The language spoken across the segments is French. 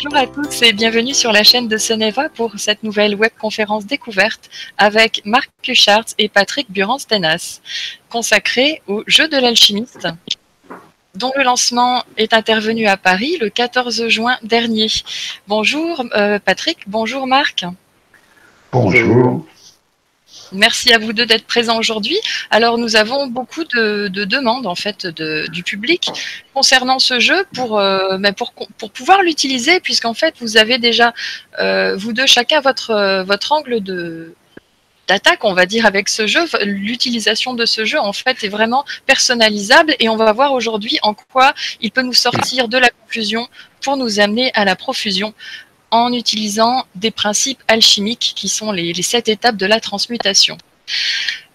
Bonjour à tous et bienvenue sur la chaîne de Soneva pour cette nouvelle webconférence découverte avec Marc Cuchartz et Patrick Buran-Stenas, consacrée au jeu de l'alchimiste, dont le lancement est intervenu à Paris le 14 juin dernier. Bonjour Patrick, bonjour Marc. Bonjour. Merci à vous deux d'être présents aujourd'hui. Alors nous avons beaucoup de demandes en fait du public concernant ce jeu pour pouvoir l'utiliser, puisqu'en fait vous avez déjà vous deux chacun votre angle d'attaque, on va dire, avec ce jeu. L'utilisation de ce jeu en fait est vraiment personnalisable et on va voir aujourd'hui en quoi il peut nous sortir de la confusion pour nous amener à la profusion, en utilisant des principes alchimiques qui sont les 7 étapes de la transmutation.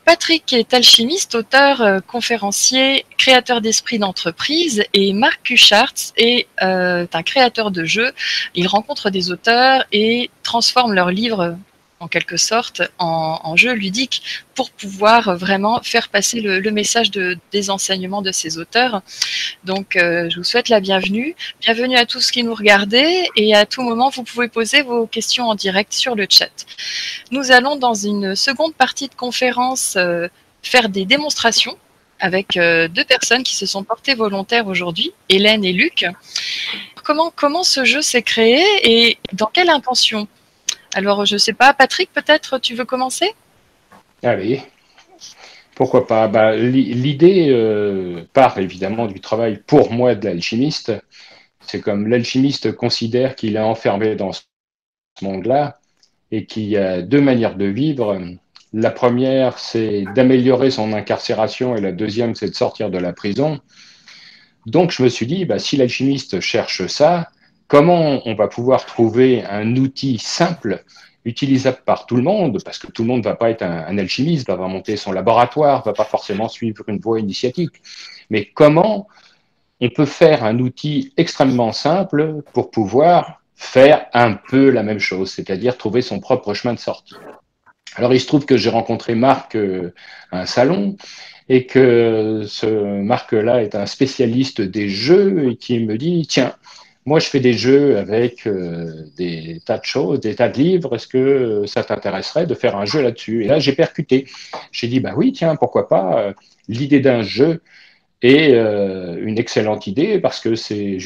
Patrick est alchimiste, auteur, conférencier, créateur d'esprit d'entreprise, et Marc Cuchartz est un créateur de jeux. Il rencontre des auteurs et transforme leurs livres en quelque sorte en jeux ludiques pour pouvoir vraiment faire passer le message des enseignements de ces auteurs. Donc je vous souhaite la bienvenue. Bienvenue à tous qui nous regardez et à tout moment vous pouvez poser vos questions en direct sur le chat. Nous allons dans une seconde partie de conférence faire des démonstrations avec deux personnes qui se sont portées volontaires aujourd'hui, Hélène et Luc. Comment ce jeu s'est créé et dans quelle intention? Alors, je ne sais pas, Patrick, peut-être tu veux commencer? Allez, pourquoi pas. L'idée part évidemment du travail pour moi de l'alchimiste. C'est comme l'alchimiste considère qu'il est enfermé dans ce monde-là et qu'il y a deux manières de vivre. La première, c'est d'améliorer son incarcération et la deuxième, c'est de sortir de la prison. Donc, je me suis dit, si l'alchimiste cherche ça, comment on va pouvoir trouver un outil simple, utilisable par tout le monde, parce que tout le monde ne va pas être un alchimiste, va monter son laboratoire, ne va pas forcément suivre une voie initiatique. Mais comment on peut faire un outil extrêmement simple pour pouvoir faire un peu la même chose, c'est-à-dire trouver son propre chemin de sortie. Alors, il se trouve que j'ai rencontré Marc à un salon, et que ce Marc-là est un spécialiste des jeux et qui me dit, tiens, moi je fais des jeux avec des tas de choses, des tas de livres, est-ce que ça t'intéresserait de faire un jeu là-dessus? Et là j'ai percuté, j'ai dit, oui, tiens, pourquoi pas, l'idée d'un jeu est une excellente idée parce que c'est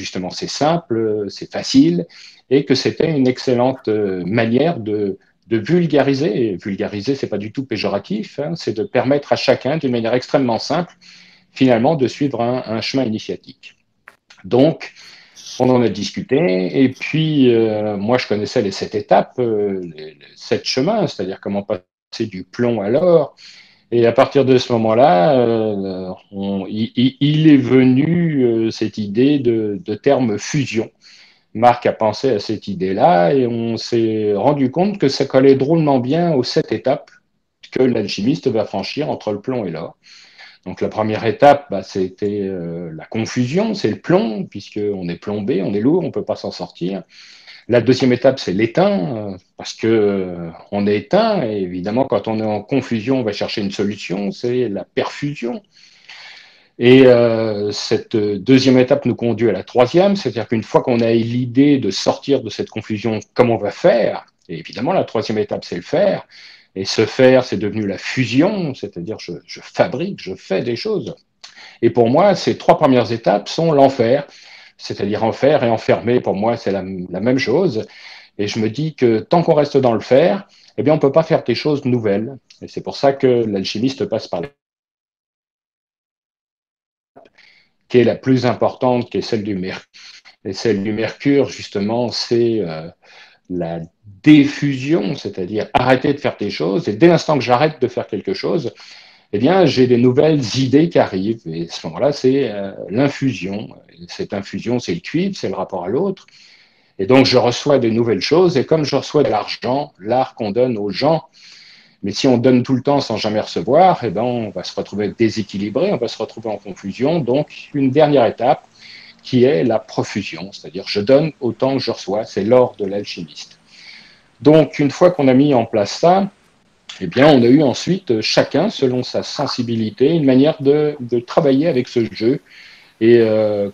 simple, c'est facile et que c'était une excellente manière de vulgariser. Et vulgariser, ce n'est pas du tout péjoratif, hein, c'est de permettre à chacun, d'une manière extrêmement simple, finalement, de suivre un chemin initiatique. Donc, on en a discuté, et puis moi, je connaissais les 7 étapes, les 7 chemins, c'est-à-dire comment passer du plomb à l'or. Et à partir de ce moment-là, il est venu cette idée de terme fusion. Marc a pensé à cette idée-là et on s'est rendu compte que ça collait drôlement bien aux 7 étapes que l'alchimiste va franchir entre le plomb et l'or. Donc la première étape, c'était la confusion, c'est le plomb, puisqu'on est plombé, on est lourd, on ne peut pas s'en sortir. La deuxième étape, c'est l'éteint, parce qu'on est éteint, et évidemment, quand on est en confusion, on va chercher une solution, c'est la perfusion. Et cette deuxième étape nous conduit à la troisième, c'est-à-dire qu'une fois qu'on a l'idée de sortir de cette confusion, comment on va faire? Et évidemment, la troisième étape, c'est le faire. Et ce faire, c'est devenu la fusion, c'est-à-dire je fabrique, je fais des choses. Et pour moi, ces 3 premières étapes sont l'enfer, c'est-à-dire enfer et enfermé, pour moi, c'est la même chose. Et je me dis que tant qu'on reste dans le faire, eh bien, on ne peut pas faire des choses nouvelles. Et c'est pour ça que l'alchimiste passe par qui est la plus importante, qui est celle du mercure. Et celle du mercure, justement, c'est la diffusion, c'est-à-dire arrêter de faire des choses. Et dès l'instant que j'arrête de faire quelque chose, eh bien, j'ai des nouvelles idées qui arrivent. Et à ce moment-là, c'est l'infusion. Cette infusion, c'est le cuivre, c'est le rapport à l'autre. Et donc, je reçois des nouvelles choses. Et comme je reçois de l'argent, l'art qu'on donne aux gens, mais si on donne tout le temps sans jamais recevoir, eh ben, on va se retrouver déséquilibré, on va se retrouver en confusion. Donc, une dernière étape qui est la profusion, c'est-à-dire je donne autant que je reçois, c'est l'or de l'alchimiste. Donc, une fois qu'on a mis en place ça, eh bien, on a eu ensuite, chacun, selon sa sensibilité, une manière de travailler avec ce jeu Et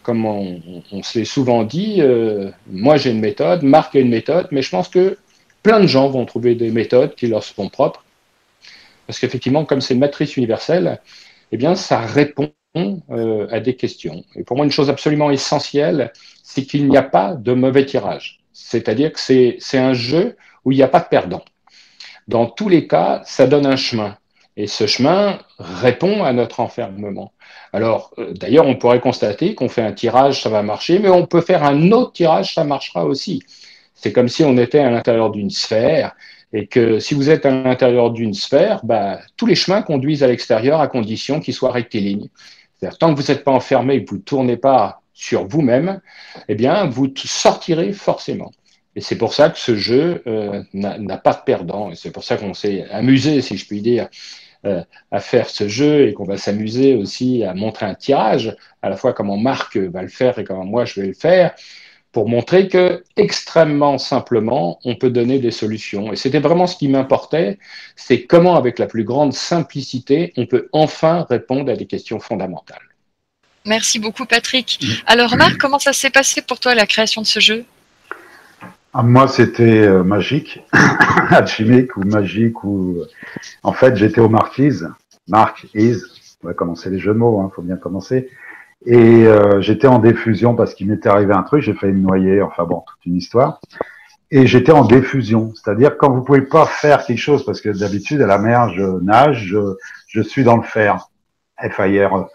comme on s'est souvent dit, moi j'ai une méthode, Marc a une méthode, mais je pense que plein de gens vont trouver des méthodes qui leur sont propres. Parce qu'effectivement, comme c'est une matrice universelle, eh bien, ça répond à des questions. Et pour moi, une chose absolument essentielle, c'est qu'il n'y a pas de mauvais tirage. C'est-à-dire que c'est un jeu où il n'y a pas de perdant. Dans tous les cas, ça donne un chemin. Et ce chemin répond à notre enfermement. Alors, d'ailleurs, on pourrait constater qu'on fait un tirage, ça va marcher, mais on peut faire un autre tirage, ça marchera aussi. C'est comme si on était à l'intérieur d'une sphère et que si vous êtes à l'intérieur d'une sphère, bah, tous les chemins conduisent à l'extérieur à condition qu'ils soient rectilignes. C'est-à-dire, tant que vous n'êtes pas enfermé et que vous ne tournez pas sur vous-même, eh bien, vous sortirez forcément. Et c'est pour ça que ce jeu n'a pas de perdant. Et c'est pour ça qu'on s'est amusé, si je puis dire, à faire ce jeu et qu'on va s'amuser aussi à montrer un tirage, à la fois comment Marc va le faire et comment moi je vais le faire, pour montrer que extrêmement simplement, on peut donner des solutions. Et c'était vraiment ce qui m'importait, c'est comment avec la plus grande simplicité, on peut enfin répondre à des questions fondamentales. Merci beaucoup, Patrick. Alors, Marc, comment ça s'est passé pour toi, la création de ce jeu? Moi, c'était magique, alchimique ou magique. En fait, j'étais aux Marquises, Mark is, on va commencer les jeux de mots, faut bien commencer. Et j'étais en diffusion parce qu'il m'était arrivé un truc, j'ai failli me noyer, enfin bon, toute une histoire. Et j'étais en diffusion, c'est-à-dire quand vous pouvez pas faire quelque chose, parce que d'habitude à la mer je nage, je suis dans le fer, FIR.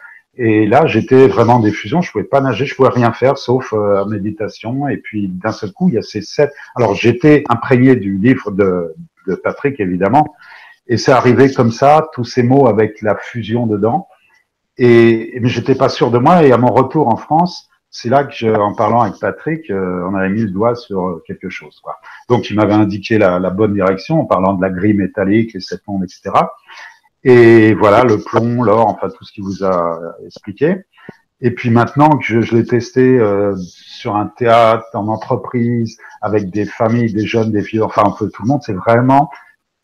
Et là j'étais vraiment en diffusion, je pouvais pas nager, je pouvais rien faire sauf méditation. Et puis d'un seul coup il y a ces 7. Alors j'étais imprégné du livre de Patrick évidemment, et c'est arrivé comme ça, tous ces mots avec la fusion dedans. Mais j'étais pas sûr de moi. Et à mon retour en France, c'est là que, en parlant avec Patrick, on avait mis le doigt sur quelque chose, quoi. Donc, il m'avait indiqué la bonne direction en parlant de la grille métallique, les 7 ondes, etc. Et voilà, le plomb, l'or, enfin tout ce qu'il vous a expliqué. Et puis maintenant que je l'ai testé sur un théâtre, en entreprise, avec des familles, des jeunes, des vieux, enfin un peu tout le monde, c'est vraiment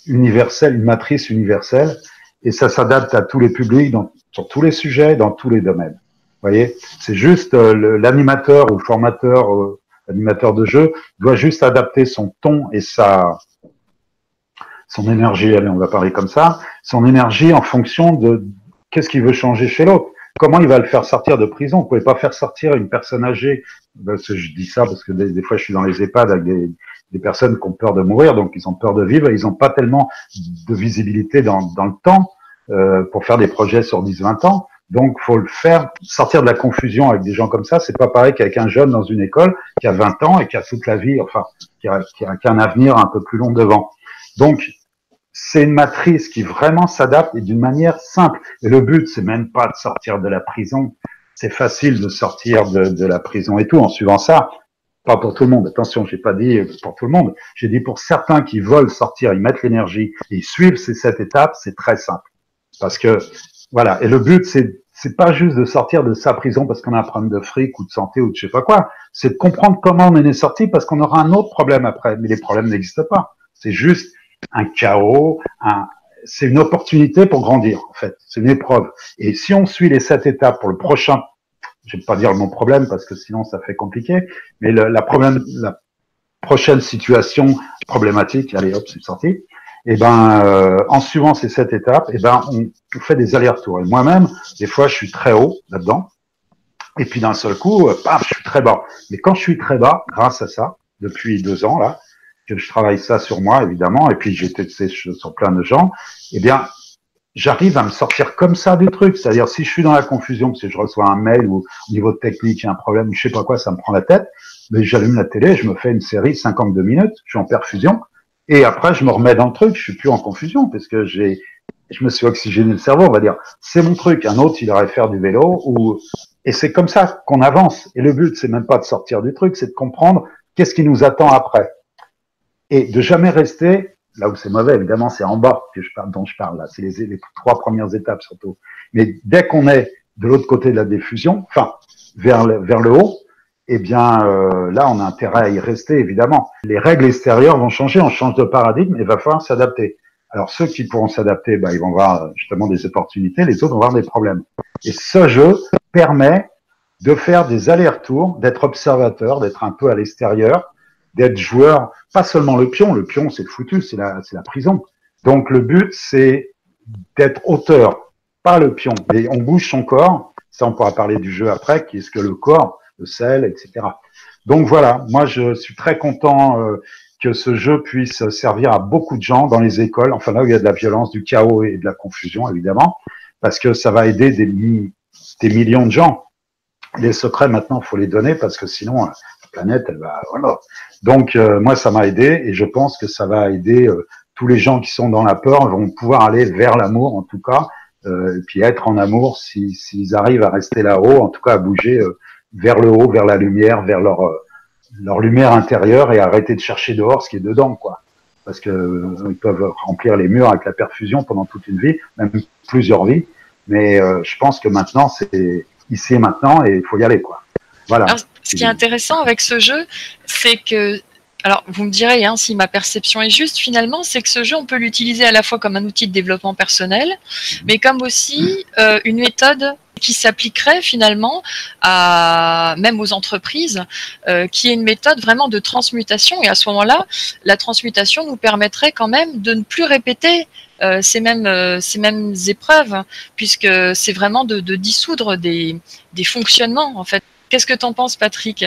universel, une matrice universelle. Et ça s'adapte à tous les publics, sur tous les sujets, dans tous les domaines. Vous voyez, c'est juste l'animateur ou le formateur, l'animateur de jeu doit juste adapter son ton et son énergie, allez, on va parler comme ça, son énergie en fonction de qu'est-ce qu'il veut changer chez l'autre. Comment il va le faire sortir de prison? Vous pouvez pas faire sortir une personne âgée. Parce que je dis ça parce que des fois je suis dans les EHPAD avec des personnes qui ont peur de mourir, donc ils ont peur de vivre, et ils n'ont pas tellement de visibilité dans le temps pour faire des projets sur 10-20 ans. Donc, faut le faire sortir de la confusion avec des gens comme ça. C'est pas pareil qu'avec un jeune dans une école qui a 20 ans et qui a toute la vie, enfin, qui a un avenir un peu plus long devant. Donc, c'est une matrice qui vraiment s'adapte et d'une manière simple. Et le but, c'est même pas de sortir de la prison. C'est facile de sortir de la prison et tout en suivant ça. Pas pour tout le monde. Attention, j'ai pas dit pour tout le monde. J'ai dit pour certains qui veulent sortir, ils mettent l'énergie et ils suivent ces 7 étapes, c'est très simple. Parce que, voilà. Et le but, c'est pas juste de sortir de sa prison parce qu'on a un problème de fric ou de santé ou de je sais pas quoi. C'est de comprendre comment on en est sorti parce qu'on aura un autre problème après. Mais les problèmes n'existent pas. C'est juste un chaos, c'est une opportunité pour grandir, en fait. C'est une épreuve. Et si on suit les 7 étapes pour le prochain, je vais pas dire mon problème parce que sinon ça fait compliqué, mais la prochaine situation problématique, allez hop, c'est sorti. Et en suivant ces 7 étapes, on fait des allers-retours. Et moi-même, des fois, je suis très haut là-dedans. Et puis d'un seul coup, paf, je suis très bas. Mais quand je suis très bas, grâce à ça, depuis 2 ans là, que je travaille ça sur moi évidemment, et puis j'ai testé sur plein de gens, j'arrive à me sortir comme ça du truc. C'est-à-dire, si je suis dans la confusion, parce que je reçois un mail ou au niveau technique, il y a un problème, je sais pas quoi, ça me prend la tête, mais j'allume la télé, je me fais une série 52 minutes, je suis en perfusion, et après, je me remets dans le truc, je suis plus en confusion, parce que je me suis oxygéné le cerveau, on va dire. C'est mon truc. Un autre, il irait faire du vélo, et c'est comme ça qu'on avance. Et le but, c'est même pas de sortir du truc, c'est de comprendre qu'est-ce qui nous attend après. Et de jamais rester là où c'est mauvais, évidemment, c'est en bas dont je parle, là. C'est les 3 premières étapes, surtout. Mais dès qu'on est de l'autre côté de la diffusion, enfin, vers le haut, là, on a intérêt à y rester, évidemment. Les règles extérieures vont changer, on change de paradigme et il va falloir s'adapter. Alors, ceux qui pourront s'adapter, ils vont voir justement des opportunités, les autres vont voir des problèmes. Et ce jeu permet de faire des allers-retours, d'être observateur, d'être un peu à l'extérieur, d'être joueur, pas seulement le pion c'est foutu, c'est la prison. Donc le but c'est d'être auteur, pas le pion. Et on bouge son corps, ça on pourra parler du jeu après, qui est ce que le corps, le sel, etc. Donc voilà, moi je suis très content que ce jeu puisse servir à beaucoup de gens dans les écoles, enfin là où il y a de la violence, du chaos et de la confusion évidemment, parce que ça va aider des millions de gens. Les secrets maintenant, il faut les donner parce que sinon la planète, elle va voilà. Donc moi ça m'a aidé et je pense que ça va aider tous les gens qui sont dans la peur vont pouvoir aller vers l'amour en tout cas, et puis être en amour s'ils arrivent à rester là-haut, en tout cas à bouger vers le haut, vers la lumière, vers leur lumière intérieure et arrêter de chercher dehors ce qui est dedans, quoi. Parce que ils peuvent remplir les murs avec la perfusion pendant toute une vie, même plusieurs vies. Mais je pense que maintenant, c'est ici et maintenant et il faut y aller, quoi. Voilà. Alors, ce qui est intéressant avec ce jeu, c'est que, alors vous me direz hein, si ma perception est juste, finalement, c'est que ce jeu, on peut l'utiliser à la fois comme un outil de développement personnel, mais comme aussi une méthode qui s'appliquerait finalement même aux entreprises, qui est une méthode vraiment de transmutation. Et à ce moment-là, la transmutation nous permettrait quand même de ne plus répéter ces mêmes épreuves, puisque c'est vraiment de dissoudre des fonctionnements, en fait. Qu'est-ce que tu en penses, Patrick ?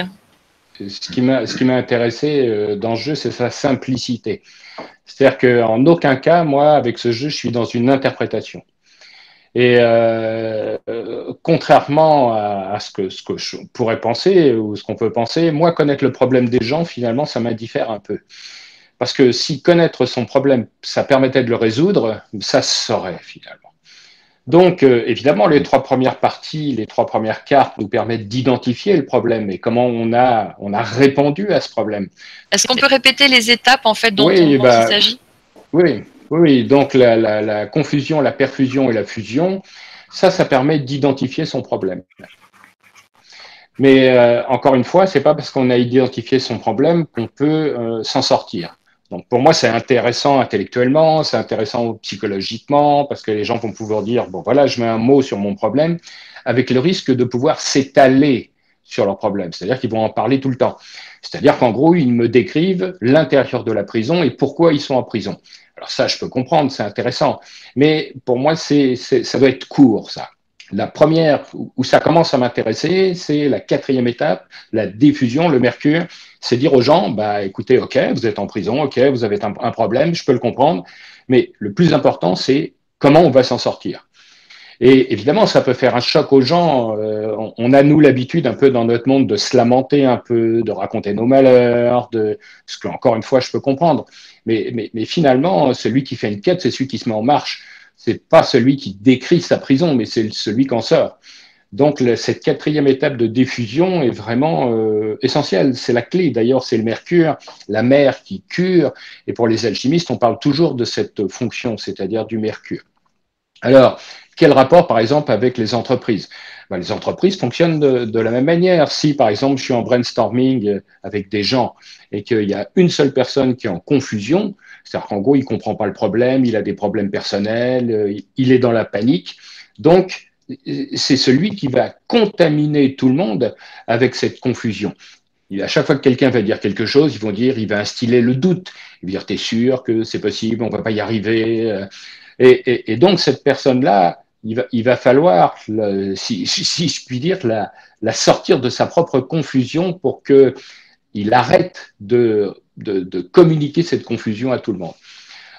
Ce qui m'a intéressé dans ce jeu, c'est sa simplicité. C'est-à-dire qu'en aucun cas, moi, avec ce jeu, je suis dans une interprétation. Et contrairement à ce que je pourrais penser ou ce qu'on peut penser, moi, connaître le problème des gens, finalement, ça m'indiffère un peu. Parce que si connaître son problème, ça permettait de le résoudre, ça se saurait finalement. Donc, évidemment, les trois premières parties, les trois premières cartes nous permettent d'identifier le problème et comment on a répondu à ce problème. Est-ce qu'on peut répéter les étapes en fait dont il s'agit ? Oui. Donc, la confusion, la perfusion et la fusion, ça permet d'identifier son problème. Mais encore une fois, c'est pas parce qu'on a identifié son problème qu'on peut s'en sortir. Donc pour moi, c'est intéressant intellectuellement, c'est intéressant psychologiquement, parce que les gens vont pouvoir dire, bon voilà, je mets un mot sur mon problème, avec le risque de pouvoir s'étaler sur leur problème. C'est-à-dire qu'ils vont en parler tout le temps. C'est-à-dire qu'en gros, ils me décrivent l'intérieur de la prison et pourquoi ils sont en prison. Alors ça, je peux comprendre, c'est intéressant. Mais pour moi, ça doit être court, ça. La première où ça commence à m'intéresser, c'est la quatrième étape, la diffusion, le mercure. C'est dire aux gens, bah, écoutez, ok, vous êtes en prison, ok, vous avez un problème, je peux le comprendre, mais le plus important, c'est comment on va s'en sortir. Et évidemment, ça peut faire un choc aux gens. On a, nous, l'habitude un peu dans notre monde de se lamenter un peu, de raconter nos malheurs, ce que, encore une fois, je peux comprendre. Mais finalement, celui qui fait une quête, c'est celui qui se met en marche. C'est pas celui qui décrit sa prison, mais c'est celui qui en sort. Donc, cette quatrième étape de diffusion est vraiment essentielle. C'est la clé. D'ailleurs, c'est le mercure, la mer qui cure. Et pour les alchimistes, on parle toujours de cette fonction, c'est-à-dire du mercure. Alors, quel rapport, par exemple, avec les entreprises ? Ben, les entreprises fonctionnent de la même manière. Si, par exemple, je suis en brainstorming avec des gens et qu'il y a une seule personne qui est en confusion, c'est-à-dire qu'en gros, il ne comprend pas le problème, il a des problèmes personnels, il est dans la panique. Donc, c'est celui qui va contaminer tout le monde avec cette confusion. À chaque fois que quelqu'un va dire quelque chose, il va instiller le doute. Il va dire, t'es sûr que c'est possible, on ne va pas y arriver. Et donc, cette personne-là, il va falloir, si je puis dire, la sortir de sa propre confusion pour qu'il arrête de communiquer cette confusion à tout le monde.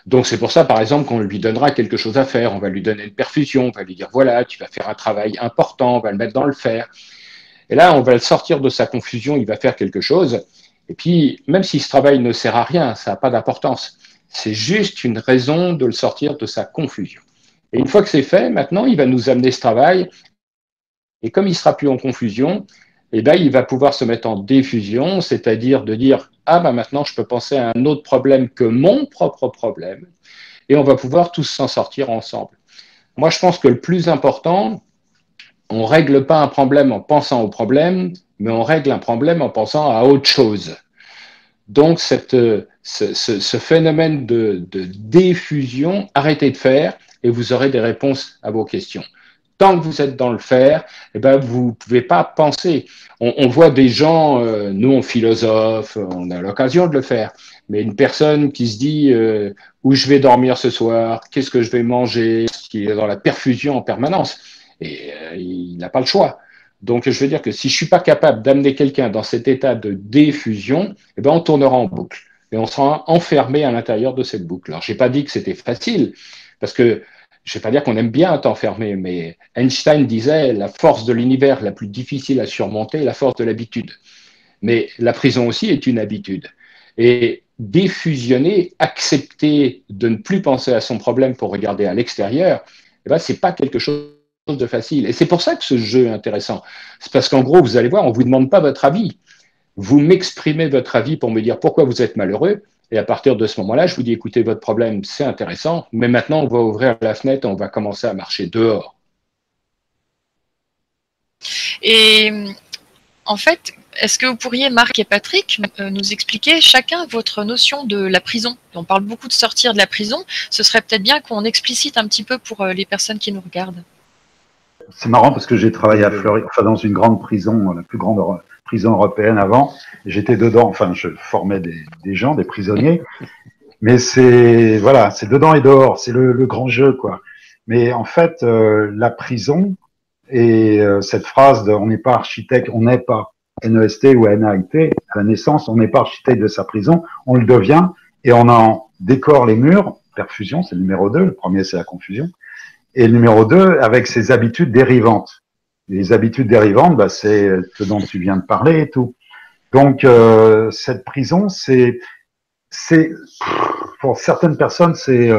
Donc, c'est pour ça, par exemple, qu'on lui donnera quelque chose à faire. On va lui donner une perfusion, on va lui dire, voilà, tu vas faire un travail important, on va le mettre dans le fer. Et là, on va le sortir de sa confusion, il va faire quelque chose. Et puis, même si ce travail ne sert à rien, ça n'a pas d'importance. C'est juste une raison de le sortir de sa confusion. Et une fois que c'est fait, maintenant, il va nous amener ce travail. Et comme il ne sera plus en confusion, eh ben, il va pouvoir se mettre en diffusion, c'est-à-dire de dire « Ah, ben maintenant, je peux penser à un autre problème que mon propre problème. » Et on va pouvoir tous s'en sortir ensemble. Moi, je pense que le plus important, on ne règle pas un problème en pensant au problème, mais on règle un problème en pensant à autre chose. Donc, ce phénomène de diffusion, arrêtez de faire et vous aurez des réponses à vos questions. tant que vous êtes dans le faire, eh ben, vous ne pouvez pas penser. On voit des gens, nous on philosophe, on a l'occasion de le faire, mais une personne qui se dit où je vais dormir ce soir, qu'est-ce que je vais manger, qui est dans la perfusion en permanence, et il n'a pas le choix. Donc je veux dire que si je ne suis pas capable d'amener quelqu'un dans cet état de défusion, eh ben, on tournera en boucle et on sera enfermé à l'intérieur de cette boucle. Alors je n'ai pas dit que c'était facile, parce que je ne vais pas dire qu'on aime bien être enfermé, mais Einstein disait la force de l'univers la plus difficile à surmonter est la force de l'habitude. Mais la prison aussi est une habitude. Et défusionner, accepter de ne plus penser à son problème pour regarder à l'extérieur, eh ben, ce n'est pas quelque chose de facile. Et c'est pour ça que ce jeu est intéressant. C'est parce qu'en gros, vous allez voir, on ne vous demande pas votre avis. Vous m'exprimez votre avis pour me dire pourquoi vous êtes malheureux. Et à partir de ce moment-là, je vous dis, écoutez, votre problème, c'est intéressant, mais maintenant, on va ouvrir la fenêtre, on va commencer à marcher dehors. Et en fait, est-ce que vous pourriez, Marc et Patrick, nous expliquer chacun votre notion de la prison? On parle beaucoup de sortir de la prison. Ce serait peut-être bien qu'on explicite un petit peu pour les personnes qui nous regardent. C'est marrant parce que j'ai travaillé à Fleury, enfin dans une grande prison, la plus grande prison européenne avant. J'étais dedans, enfin je formais des gens, des prisonniers. Mais c'est voilà, c'est dedans et dehors, c'est le grand jeu quoi. Mais en fait, la prison et cette phrase de on n'est pas architecte, on n'est pas NEST ou NAIT, à la naissance, on n'est pas architecte de sa prison, on le devient et on en décore les murs. Perfusion, c'est le numéro 2, le premier c'est la confusion. Et le numéro 2, avec ses habitudes dérivantes. Les habitudes dérivantes, bah, c'est ce dont tu viens de parler et tout. Donc, cette prison, pour certaines personnes, c'est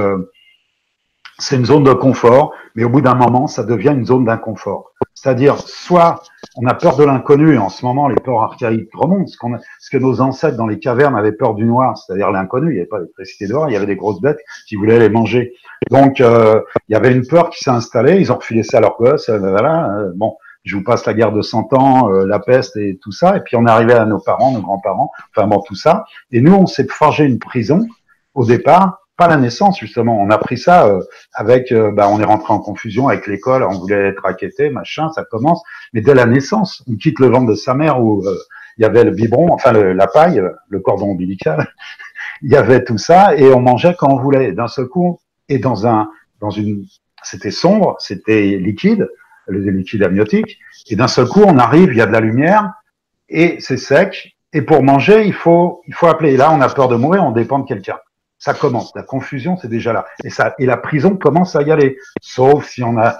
une zone de confort, mais au bout d'un moment, ça devient une zone d'inconfort. C'est-à-dire, soit on a peur de l'inconnu, en ce moment, les peurs archaïques remontent, ce que nos ancêtres dans les cavernes avaient peur du noir, c'est-à-dire l'inconnu, il n'y avait pas d'électricité dehors, il y avait des grosses bêtes qui voulaient les manger. Donc, il y avait une peur qui s'est installée, ils ont refilé ça à leurs gosses, voilà, bon, je vous passe la guerre de 100 ans, la peste et tout ça, et puis on est arrivé à nos parents, nos grands-parents, enfin bon, tout ça, et nous, on s'est forgé une prison, au départ, pas la naissance, justement. On a pris ça avec, on est rentré en confusion avec l'école, on voulait être racketté, machin, ça commence. Mais dès la naissance, on quitte le ventre de sa mère où il y avait le biberon, enfin la paille, le cordon ombilical. Il y avait tout ça et on mangeait quand on voulait. D'un seul coup, et c'était sombre, c'était liquide, le liquide amniotique. Et d'un seul coup, on arrive, il y a de la lumière et c'est sec. Et pour manger, il faut appeler. Et là, on a peur de mourir, on dépend de quelqu'un. Ça commence, la confusion, c'est déjà là. Et la prison commence à y aller. Sauf si on a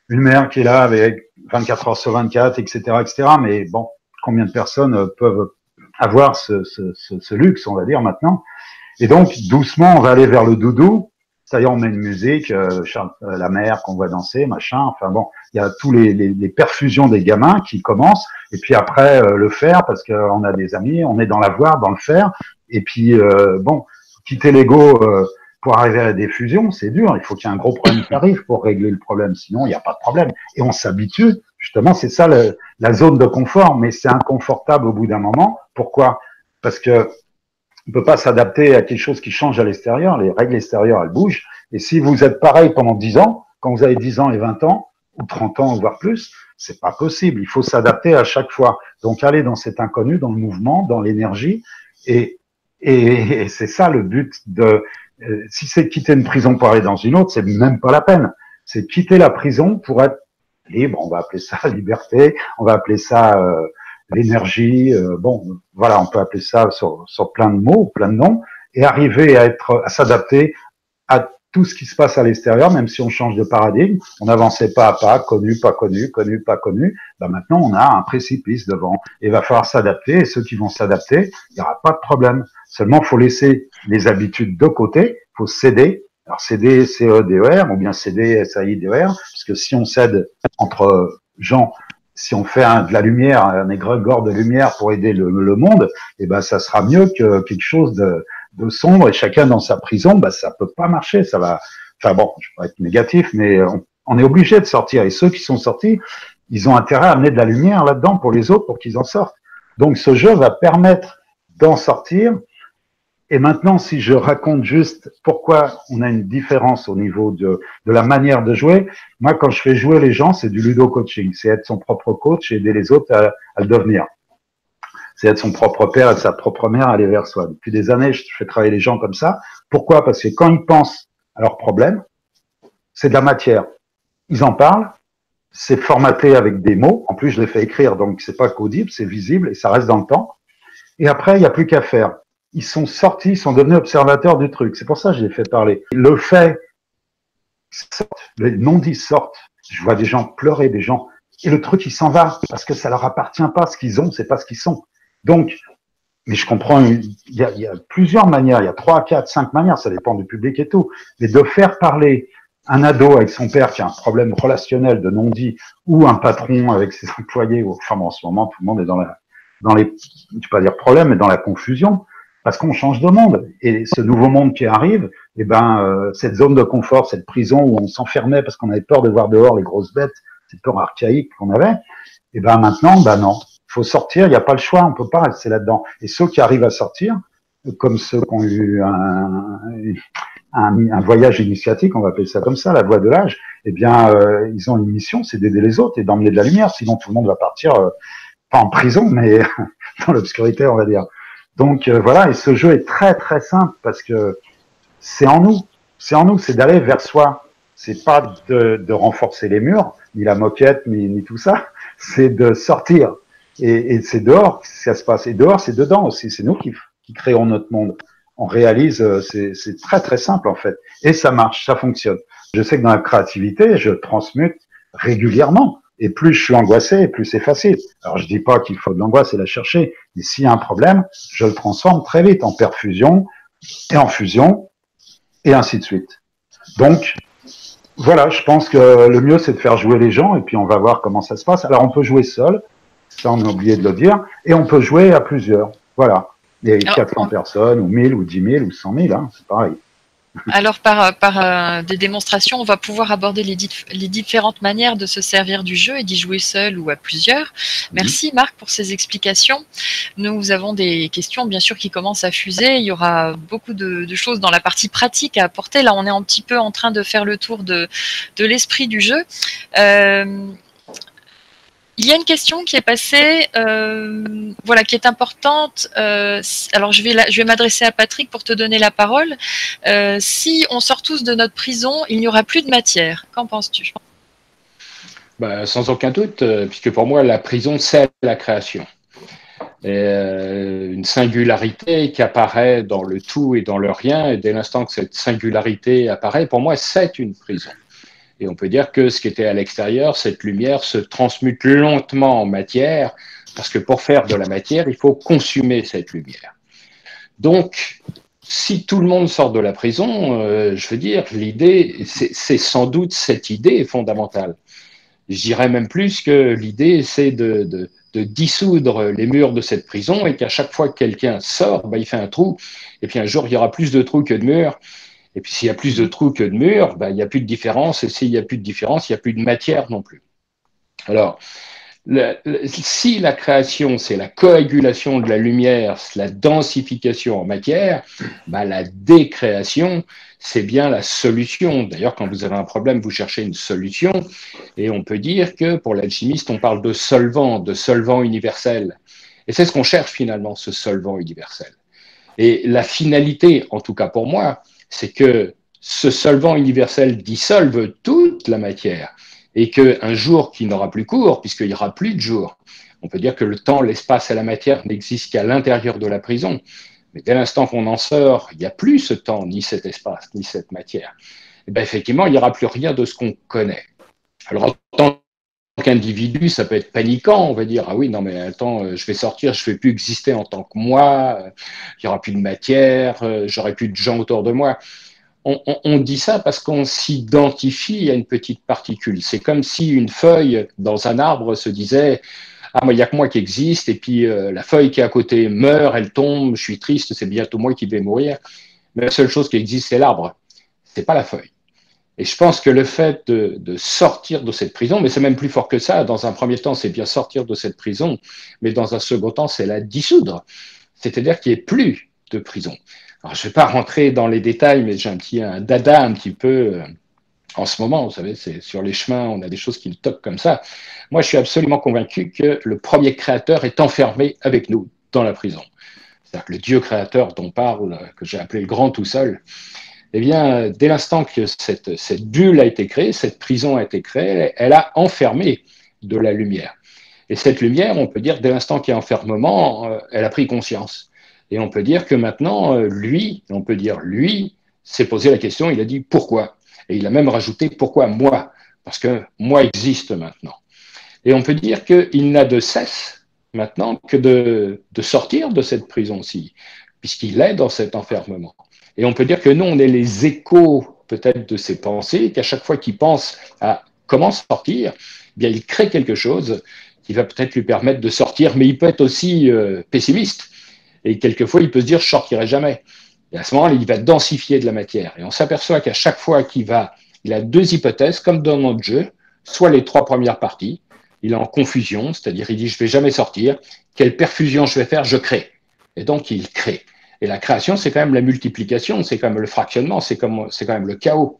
une mère qui est là avec 24 heures sur 24, etc., etc. Mais bon, combien de personnes peuvent avoir ce luxe, on va dire, maintenant? Et donc, doucement, on va aller vers le doudou. C'est-à-dire, on met une musique, la mère qu'on voit danser, machin. Enfin bon, il y a tous les perfusions des gamins qui commencent. Et puis après, le faire, parce qu'on a des amis, on est dans la voie, dans le faire. Et puis, quitter l'ego pour arriver à la diffusion, c'est dur. Il faut qu'il y ait un gros problème qui arrive pour régler le problème. Sinon, il n'y a pas de problème. Et on s'habitue. Justement, c'est ça la zone de confort. Mais c'est inconfortable au bout d'un moment. Pourquoi? Parce que on peut pas s'adapter à quelque chose qui change à l'extérieur. Les règles extérieures, elles bougent. Et si vous êtes pareil pendant 10 ans, quand vous avez 10 ans et 20 ans, ou 30 ans, voire plus, c'est pas possible. Il faut s'adapter à chaque fois. Donc, aller dans cet inconnu, dans le mouvement, dans l'énergie. Et c'est ça le but si c'est quitter une prison pour aller dans une autre, c'est même pas la peine. C'est quitter la prison pour être libre. On va appeler ça liberté. On va appeler ça l'énergie. Voilà, on peut appeler ça sur plein de mots, plein de noms, et arriver à s'adapter à tout ce qui se passe à l'extérieur, même si on change de paradigme. On avançait pas à pas, connu, pas connu, connu, pas connu. Maintenant, on a un précipice devant. Et il va falloir s'adapter. Et ceux qui vont s'adapter, il n'y aura pas de problème. Seulement, il faut laisser les habitudes de côté. Il faut céder. Alors, céder, C-E-D-E-R, ou bien céder, S-A-I-D-E-R, parce que si on cède entre gens, si on fait de la lumière, un égrégore de lumière pour aider le monde, ça sera mieux que quelque chose de sombre, et chacun dans sa prison, ça peut pas marcher, ça va, je vais pas être négatif, mais on est obligé de sortir, et ceux qui sont sortis, ils ont intérêt à amener de la lumière là-dedans pour les autres, pour qu'ils en sortent. Donc ce jeu va permettre d'en sortir, Et maintenant, si je raconte juste pourquoi on a une différence au niveau de la manière de jouer, moi, quand je fais jouer les gens, c'est du ludo-coaching. C'est être son propre coach et aider les autres à le devenir. C'est être son propre père et sa propre mère à aller vers soi. Depuis des années, je fais travailler les gens comme ça. Pourquoi? Parce que quand ils pensent à leurs problèmes, c'est de la matière. Ils en parlent, c'est formaté avec des mots. En plus, je les fais écrire, donc c'est pas qu'audible, c'est visible et ça reste dans le temps. Et après, il n'y a plus qu'à faire. Ils sont sortis, ils sont devenus observateurs du truc. C'est pour ça que je les fais parler. Le fait sortent, les non-dits sortent. Je vois des gens pleurer, des gens, et le truc il s'en va parce que ça leur appartient pas. Ce qu'ils ont, c'est pas ce qu'ils sont. Donc, mais je comprends. Il y a plusieurs manières. Il y a 3, 4, 5 manières. Ça dépend du public et tout. Mais de faire parler un ado avec son père qui a un problème relationnel de non-dit ou un patron avec ses employés. Enfin, en ce moment, tout le monde est dans les, je vais pas dire problème, mais dans la confusion. Parce qu'on change de monde. Et ce nouveau monde qui arrive, eh ben, cette zone de confort, cette prison où on s'enfermait parce qu'on avait peur de voir dehors les grosses bêtes, cette peur archaïque qu'on avait, eh ben, maintenant, ben non. Il faut sortir, il n'y a pas le choix, on peut pas rester là-dedans. Et ceux qui arrivent à sortir, comme ceux qui ont eu un voyage initiatique, on va appeler ça comme ça, la voie de l'âge, eh bien, ils ont une mission, c'est d'aider les autres et d'emmener de la lumière. Sinon, tout le monde va partir, pas en prison, mais dans l'obscurité, on va dire. Donc voilà, et ce jeu est très très simple parce que c'est en nous, c'est d'aller vers soi. C'est pas de renforcer les murs, ni la moquette, ni tout ça. C'est de sortir. Et c'est dehors que ça se passe. Et dehors, c'est dedans aussi. C'est nous qui créons notre monde. On réalise, c'est très très simple en fait. Et ça marche, ça fonctionne. Je sais que dans la créativité, je transmute régulièrement. Et plus je suis angoissé, plus c'est facile. Alors je dis pas qu'il faut de l'angoisse et la chercher, mais s'il y a un problème, je le transforme très vite en perfusion et en fusion et ainsi de suite. Donc voilà, je pense que le mieux c'est de faire jouer les gens et puis on va voir comment ça se passe. Alors on peut jouer seul, ça on a oublié de le dire, et on peut jouer à plusieurs. Voilà, il y a 400 personnes ou 1000 ou 10 000 ou 100 000, hein, c'est pareil. Alors, par des démonstrations, on va pouvoir aborder les différentes manières de se servir du jeu et d'y jouer seul ou à plusieurs. Merci Marc pour ces explications. Nous avons des questions, bien sûr, qui commencent à fuser. Il y aura beaucoup de choses dans la partie pratique à apporter. Là, on est un petit peu en train de faire le tour de l'esprit du jeu. Il y a une question qui est passée, voilà, qui est importante. Alors, je vais m'adresser à Patrick pour te donner la parole. Si on sort tous de notre prison, il n'y aura plus de matière. Qu'en penses-tu? Bah, sans aucun doute, puisque pour moi, la prison, c'est la création. Une singularité qui apparaît dans le tout et dans le rien, et dès l'instant que cette singularité apparaît, pour moi, c'est une prison. Et on peut dire que ce qui était à l'extérieur, cette lumière se transmute lentement en matière, parce que pour faire de la matière, il faut consumer cette lumière. Donc, si tout le monde sort de la prison, je veux dire, l'idée, c'est sans doute cette idée fondamentale. Je dirais même plus que l'idée, c'est de dissoudre les murs de cette prison et qu'à chaque fois que quelqu'un sort, bah, il fait un trou, et puis un jour, il y aura plus de trous que de murs. Et puis, s'il y a plus de trous que de murs, ben, il n'y a plus de différence. Et s'il n'y a plus de différence, il n'y a plus de matière non plus. Alors, si la création, c'est la coagulation de la lumière, la densification en matière, ben, la décréation, c'est bien la solution. D'ailleurs, quand vous avez un problème, vous cherchez une solution. Et on peut dire que pour l'alchimiste, on parle de solvant universel. Et c'est ce qu'on cherche finalement, ce solvant universel. Et la finalité, en tout cas pour moi, c'est que ce solvant universel dissolve toute la matière et qu'un jour qui n'aura plus cours, puisqu'il n'y aura plus de jour, on peut dire que le temps, l'espace et la matière n'existent qu'à l'intérieur de la prison. Mais dès l'instant qu'on en sort, il n'y a plus ce temps, ni cet espace, ni cette matière. Et bien effectivement, il n'y aura plus rien de ce qu'on connaît. Alors en tant qu'individu, ça peut être paniquant, on va dire, ah oui, non mais attends, je vais sortir, je ne vais plus exister en tant que moi, il n'y aura plus de matière, j'aurai plus de gens autour de moi. On dit ça parce qu'on s'identifie à une petite particule. C'est comme si une feuille dans un arbre se disait, ah il n'y a que moi qui existe, et puis la feuille qui est à côté meurt, elle tombe, je suis triste, c'est bientôt moi qui vais mourir. Mais la seule chose qui existe, c'est l'arbre, c'est pas la feuille. Et je pense que le fait de sortir de cette prison, mais c'est même plus fort que ça, dans un premier temps, c'est bien sortir de cette prison, mais dans un second temps, c'est la dissoudre. C'est-à-dire qu'il n'y ait plus de prison. Alors, je ne vais pas rentrer dans les détails, mais j'ai un dada un petit peu en ce moment. Vous savez, c'est sur les chemins, on a des choses qui me toquent comme ça. Moi, je suis absolument convaincu que le premier créateur est enfermé avec nous dans la prison. C'est-à-dire que le Dieu créateur dont parle, que j'ai appelé le grand tout seul, eh bien, dès l'instant que cette bulle a été créée, cette prison a été créée, elle a enfermé de la lumière. Et cette lumière, on peut dire, dès l'instant qu'il y a enfermement, elle a pris conscience. Et on peut dire que maintenant, lui s'est posé la question, il a dit pourquoi. Et il a même rajouté pourquoi moi, parce que moi existe maintenant. Et on peut dire qu'il n'a de cesse maintenant que de sortir de cette prison-ci, puisqu'il est dans cet enfermement. Et on peut dire que nous, on est les échos peut-être de ses pensées, qu'à chaque fois qu'il pense à comment sortir, eh bien, il crée quelque chose qui va peut-être lui permettre de sortir, mais il peut être aussi pessimiste. Et quelquefois, il peut se dire, je ne sortirai jamais. Et à ce moment-là, il va densifier de la matière. Et on s'aperçoit qu'à chaque fois il a deux hypothèses, comme dans notre jeu, soit les trois premières parties, il est en confusion, c'est-à-dire il dit, je ne vais jamais sortir, quelle perfusion je vais faire, je crée. Et donc, il crée. Et la création, c'est quand même la multiplication, c'est quand même le fractionnement, c'est quand même le chaos.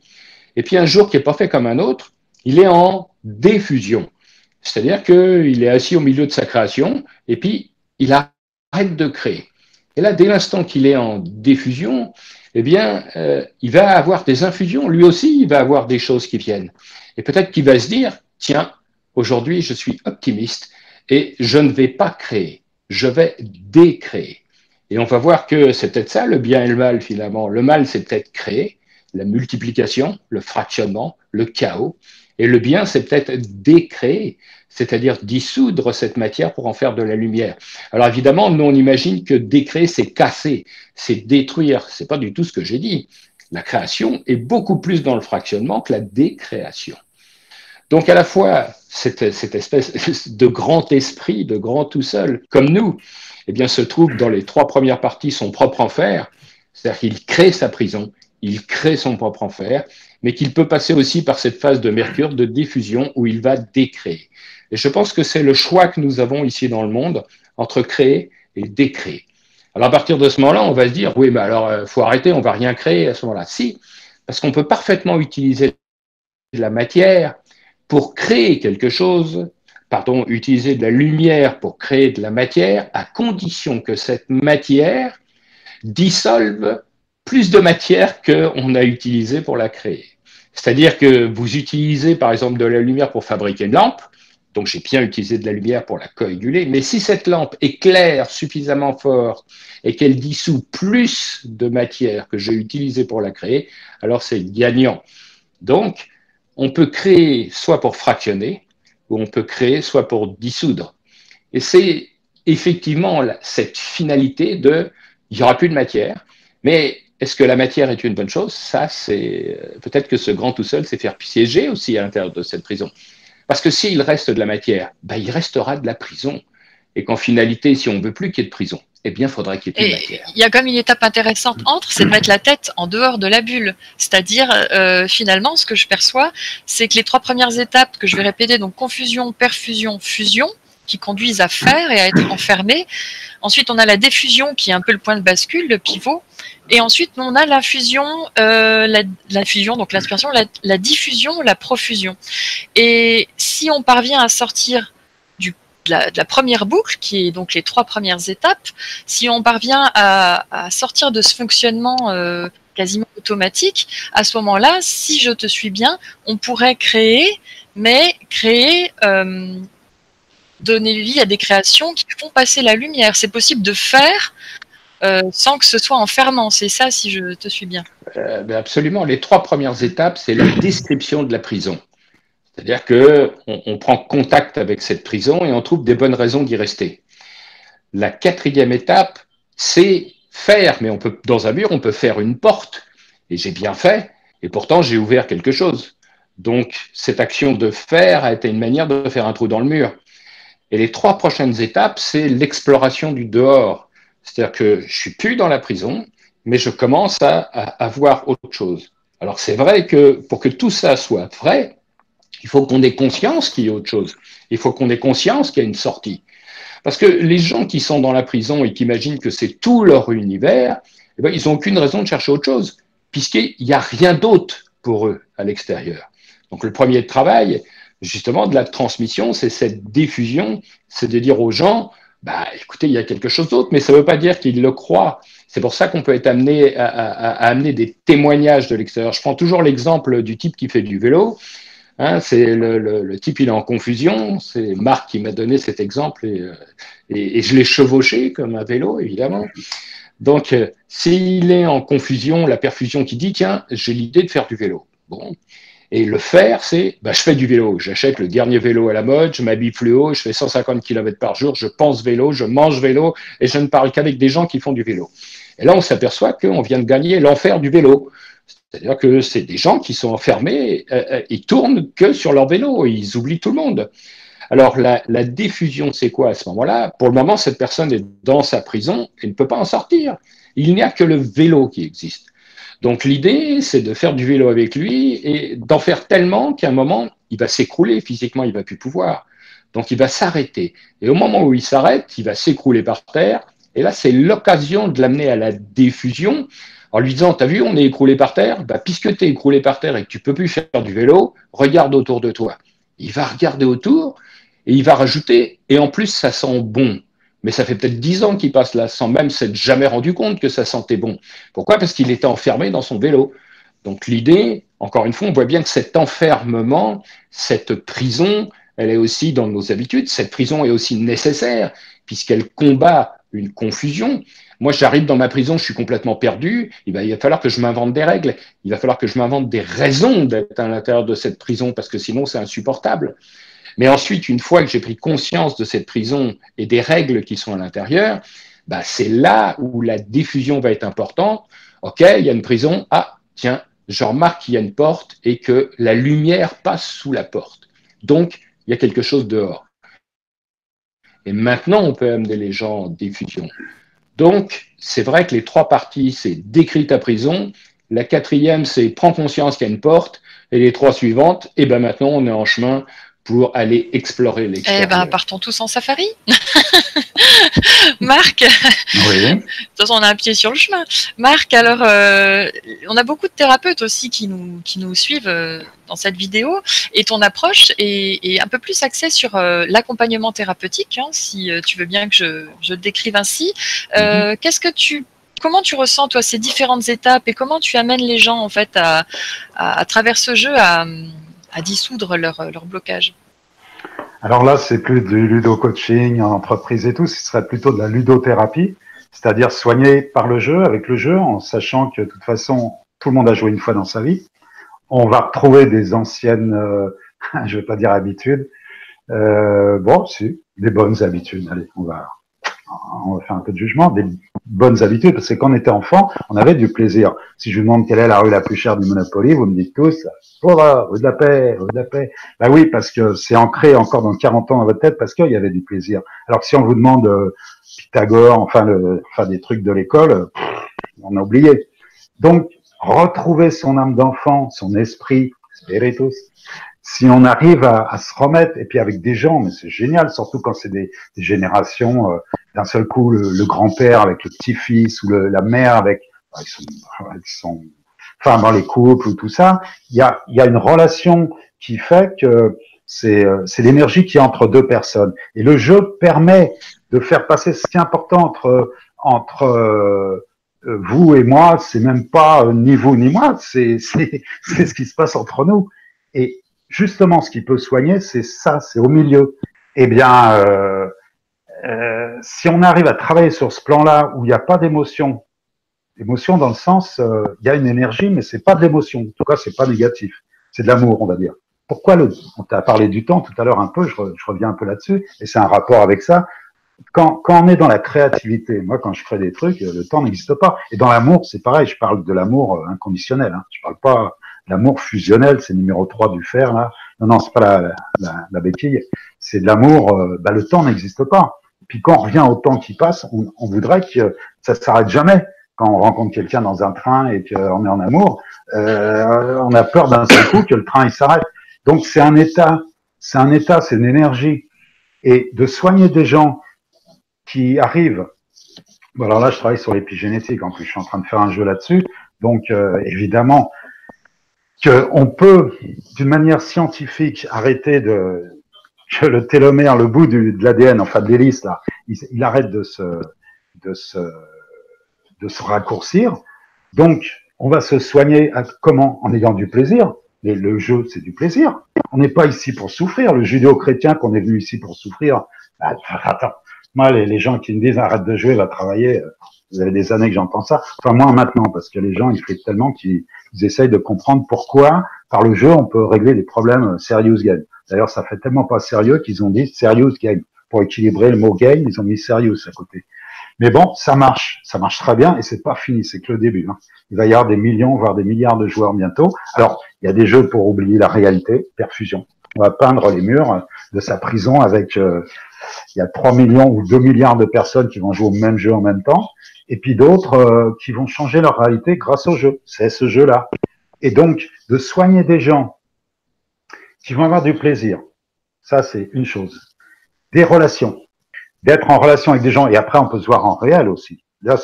Et puis un jour qui n'est pas fait comme un autre, il est en diffusion. C'est-à-dire qu'il est assis au milieu de sa création, et puis il arrête de créer. Et là, dès l'instant qu'il est en diffusion, eh bien, il va avoir des infusions. Lui aussi, il va avoir des choses qui viennent. Et peut-être qu'il va se dire, tiens, aujourd'hui, je suis optimiste et je ne vais pas créer, je vais décréer. Et on va voir que c'est peut-être ça, le bien et le mal, finalement. Le mal, c'est peut-être créer, la multiplication, le fractionnement, le chaos. Et le bien, c'est peut-être décréer, c'est-à-dire dissoudre cette matière pour en faire de la lumière. Alors évidemment, nous, on imagine que décréer, c'est casser, c'est détruire. C'est pas du tout ce que j'ai dit. La création est beaucoup plus dans le fractionnement que la décréation. Donc à la fois, cette espèce de grand esprit, de grand tout seul, comme nous, eh bien, se trouve dans les trois premières parties son propre enfer, c'est-à-dire qu'il crée sa prison, il crée son propre enfer, mais qu'il peut passer aussi par cette phase de Mercure, de diffusion, où il va décréer. Et je pense que c'est le choix que nous avons ici dans le monde, entre créer et décréer. Alors à partir de ce moment-là, on va se dire, oui, mais alors, faut arrêter, on va rien créer à ce moment-là. Si, parce qu'on peut parfaitement utiliser la matière pour créer quelque chose, utiliser de la lumière pour créer de la matière, à condition que cette matière dissolve plus de matière qu'on a utilisé pour la créer. C'est-à-dire que vous utilisez par exemple de la lumière pour fabriquer une lampe, donc j'ai bien utilisé de la lumière pour la coaguler, mais si cette lampe éclaire suffisamment fort et qu'elle dissout plus de matière que j'ai utilisé pour la créer, alors c'est gagnant. Donc, on peut créer soit pour fractionner, ou on peut créer soit pour dissoudre. Et c'est effectivement cette finalité de, il n'y aura plus de matière, mais est-ce que la matière est une bonne chose? Ça, c'est peut-être que ce grand tout seul, c'est faire piéger aussi à l'intérieur de cette prison. Parce que s'il reste de la matière, ben, il restera de la prison. Et qu'en finalité, si on ne veut plus qu'il y ait de prison, eh bien, il faudrait qu'il y ait plus de matière. Il y a comme une étape intéressante entre, c'est de mettre la tête en dehors de la bulle. C'est-à-dire, finalement, ce que je perçois, c'est que les trois premières étapes que je vais répéter, donc confusion, perfusion, fusion, qui conduisent à faire et à être enfermé. Ensuite, on a la diffusion qui est un peu le point de bascule, le pivot. Et ensuite, on a l'infusion, la fusion, donc l'inspiration, la diffusion, la profusion. Et si on parvient à sortir de la première boucle, qui est donc les trois premières étapes, si on parvient à sortir de ce fonctionnement quasiment automatique, à ce moment-là, si je te suis bien, on pourrait créer, mais créer... donner vie à des créations qui font passer la lumière. C'est possible de faire sans que ce soit enfermant. C'est ça, si je te suis bien. Absolument. Les trois premières étapes, c'est la description de la prison. C'est-à-dire qu'on prend contact avec cette prison et on trouve des bonnes raisons d'y rester. La quatrième étape, c'est faire. Mais dans un mur, on peut faire une porte. Et j'ai bien fait. Et pourtant, j'ai ouvert quelque chose. Donc, cette action de faire a été une manière de faire un trou dans le mur. Et les trois prochaines étapes, c'est l'exploration du dehors. C'est-à-dire que je ne suis plus dans la prison, mais je commence à voir autre chose. Alors c'est vrai que pour que tout ça soit vrai, il faut qu'on ait conscience qu'il y a autre chose. Il faut qu'on ait conscience qu'il y a une sortie. Parce que les gens qui sont dans la prison et qui imaginent que c'est tout leur univers, eh ben, ils n'ont aucune raison de chercher autre chose, puisqu'il n'y a rien d'autre pour eux à l'extérieur. Donc le premier travail, justement, de la transmission, c'est cette diffusion, c'est de dire aux gens, bah, écoutez, il y a quelque chose d'autre, mais ça ne veut pas dire qu'ils le croient. C'est pour ça qu'on peut être amené à amener des témoignages de l'extérieur. Je prends toujours l'exemple du type qui fait du vélo. Hein, c'est le type, il est en confusion. C'est Marc qui m'a donné cet exemple et je l'ai chevauché comme un vélo, évidemment. Donc, s'il est en confusion, la perfusion qui dit, tiens, j'ai l'idée de faire du vélo. Bon. Et le faire, c'est, bah, je fais du vélo. J'achète le dernier vélo à la mode, je m'habille fluo, je fais 150 km par jour, je pense vélo, je mange vélo, et je ne parle qu'avec des gens qui font du vélo. Et là, on s'aperçoit qu'on vient de gagner l'enfer du vélo. C'est-à-dire que c'est des gens qui sont enfermés, ils tournent que sur leur vélo, ils oublient tout le monde. Alors, la diffusion, c'est quoi à ce moment-là? Pour le moment, cette personne est dans sa prison et ne peut pas en sortir. Il n'y a que le vélo qui existe. Donc, l'idée, c'est de faire du vélo avec lui et d'en faire tellement qu'à un moment, il va s'écrouler physiquement, il ne va plus pouvoir. Donc, il va s'arrêter. Et au moment où il s'arrête, il va s'écrouler par terre. Et là, c'est l'occasion de l'amener à la diffusion en lui disant, t'as vu, on est écroulé par terre, bah, puisque tu es écroulé par terre et que tu peux plus faire du vélo, regarde autour de toi. Il va regarder autour et il va rajouter, et en plus, ça sent bon. Mais ça fait peut-être 10 ans qu'il passe là, sans même s'être jamais rendu compte que ça sentait bon. Pourquoi? Parce qu'il était enfermé dans son vélo. Donc l'idée, encore une fois, on voit bien que cet enfermement, cette prison, elle est aussi dans nos habitudes. Cette prison est aussi nécessaire, puisqu'elle combat une confusion. Moi, j'arrive dans ma prison, je suis complètement perdu. Il va falloir que je m'invente des règles. Il va falloir que je m'invente des raisons d'être à l'intérieur de cette prison, parce que sinon, c'est insupportable. Mais ensuite, une fois que j'ai pris conscience de cette prison et des règles qui sont à l'intérieur, bah, c'est là où la diffusion va être importante. OK, il y a une prison. Ah, tiens, je remarque qu'il y a une porte et que la lumière passe sous la porte. Donc, il y a quelque chose dehors. Et maintenant, on peut amener les gens en diffusion. Donc, c'est vrai que les trois parties, c'est décris ta prison. La quatrième, c'est prends conscience qu'il y a une porte. Et les trois suivantes, et ben maintenant, on est en chemin pour aller explorer l'extérieur. Eh ben, partons tous en safari. Marc, Oui. de toute façon, on a un pied sur le chemin. Marc, alors, on a beaucoup de thérapeutes aussi qui nous suivent dans cette vidéo, et ton approche est un peu plus axée sur l'accompagnement thérapeutique, hein, si tu veux bien que je te décrive ainsi. Comment tu ressens, toi, ces différentes étapes, et comment tu amènes les gens, en fait, à travers ce jeu, à dissoudre leur blocage? Alors là, c'est plus du ludo-coaching en entreprise et tout, ce serait plutôt de la ludothérapie, c'est-à-dire soigner par le jeu, avec le jeu, en sachant que de toute façon, tout le monde a joué une fois dans sa vie. On va retrouver des anciennes, je vais pas dire habitudes, bon, si, des bonnes habitudes. Allez, on va faire un peu de jugement, des bonnes habitudes, parce que quand on était enfant, on avait du plaisir. Si je vous demande quelle est la rue la plus chère du Monopoly, vous me dites tous, voilà, rue de la Paix, rue de la Paix. Bah oui, parce que c'est ancré encore dans 40 ans dans votre tête, parce qu'il y avait du plaisir. Alors que si on vous demande Pythagore, enfin des trucs de l'école, on a oublié. Donc, retrouver son âme d'enfant, son esprit, spiritus, si on arrive à se remettre, et puis avec des gens, mais c'est génial, surtout quand c'est des générations, d'un seul coup, le grand-père avec le petit-fils, ou la mère avec, ils sont enfin, dans les couples ou tout ça, il y a une relation qui fait que c'est l'énergie qui est entre deux personnes. Et le jeu permet de faire passer ce qui est important entre vous et moi, c'est même pas ni vous ni moi, c'est ce qui se passe entre nous. Et justement, ce qui peut soigner, c'est ça, c'est au milieu. Eh bien, si on arrive à travailler sur ce plan-là où il n'y a pas d'émotion, émotion dans le sens, il y a une énergie, mais c'est pas de l'émotion. En tout cas, c'est pas négatif. C'est de l'amour, on va dire. Pourquoi on t'a parlé du temps tout à l'heure un peu, je reviens un peu là-dessus, et c'est un rapport avec ça. Quand on est dans la créativité, moi, quand je crée des trucs, le temps n'existe pas. Et dans l'amour, c'est pareil, je parle de l'amour inconditionnel. Hein. Je parle pas l'amour fusionnel, c'est numéro 3 du fer, là. Non, c'est pas la béquille. C'est de l'amour, le temps n'existe pas. Et puis quand on revient au temps qui passe, on voudrait que ça s'arrête jamais. Quand on rencontre quelqu'un dans un train et qu'on est en amour, on a peur d'un seul coup que le train il s'arrête. Donc c'est un état, c'est une énergie. Et de soigner des gens qui arrivent. Bon, alors là, je travaille sur l'épigénétique. En plus, je suis en train de faire un jeu là-dessus. Donc, évidemment, qu'on peut, d'une manière scientifique, arrêter que le télomère, le bout de l'ADN, enfin de l'hélice, là, il arrête de se raccourcir. Donc, on va se soigner comment? En ayant du plaisir. Et le jeu, c'est du plaisir. On n'est pas ici pour souffrir. Le judéo-chrétien qu'on est venu ici pour souffrir, attends. Moi, les gens qui me disent arrête de jouer, va travailler, vous avez des années que j'entends ça. Enfin, moi maintenant, parce que les gens, ils font tellement qu'ils essayent de comprendre pourquoi, par le jeu, on peut régler les problèmes serious game. D'ailleurs, ça fait tellement pas sérieux qu'ils ont dit serious game. Pour équilibrer le mot game, ils ont mis serious à côté. Mais bon, ça marche très bien et c'est pas fini, c'est que le début. Hein. Il va y avoir des millions, voire des milliards de joueurs bientôt. Alors, il y a des jeux pour oublier la réalité, perfusion. On va peindre les murs de sa prison avec, il y a 3 millions ou 2 milliards de personnes qui vont jouer au même jeu en même temps, et puis d'autres qui vont changer leur réalité grâce au jeu. C'est ce jeu-là. Et donc, de soigner des gens qui vont avoir du plaisir, ça c'est une chose. Des relations. D'être en relation avec des gens, et après on peut se voir en réel aussi. Là,